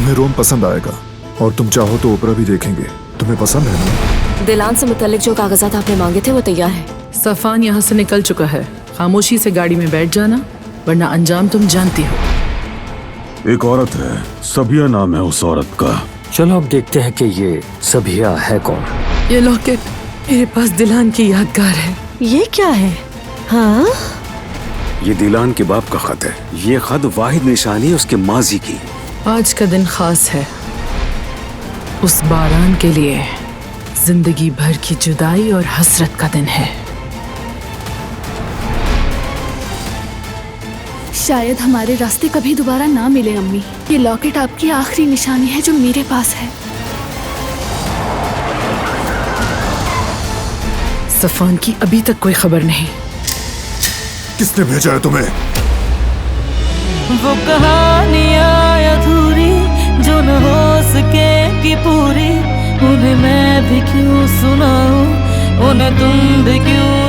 तुम्हें रोम पसंद आएगा और तुम चाहो तो ओपरा भी देखेंगे। तुम्हें पसंद है ना? दिलान से मुतल्लिक जो कागजात आपने मांगे थे वो तैयार है। सफान यहाँ से निकल चुका है। खामोशी से गाड़ी में बैठ जाना, वरना अंजाम तुम जानती हो। एक औरत है, सबिया नाम है उस औरत का। चलो अब देखते हैं कि ये सबिया है कौन। ये लॉकेट मेरे पास दिलान की यादगार है। ये क्या है? हाँ, ये दिलान के बाप का खत है। ये खत वाहिद निशानी है उसके माजी की। आज का दिन खास है उस बारान के लिए। जिंदगी भर की जुदाई और हसरत का दिन है। शायद हमारे रास्ते कभी दोबारा ना मिले अम्मी। ये लॉकेट आपकी आखिरी निशानी है जो मेरे पास है। सफान की अभी तक कोई खबर नहीं। किसने भेजा है तुम्हें? वो कहानियाँ अधूरी जो न हो सकेगी पूरी, उन्हें मैं भी क्यों सुनाऊं, उन्हें तुम भी क्यों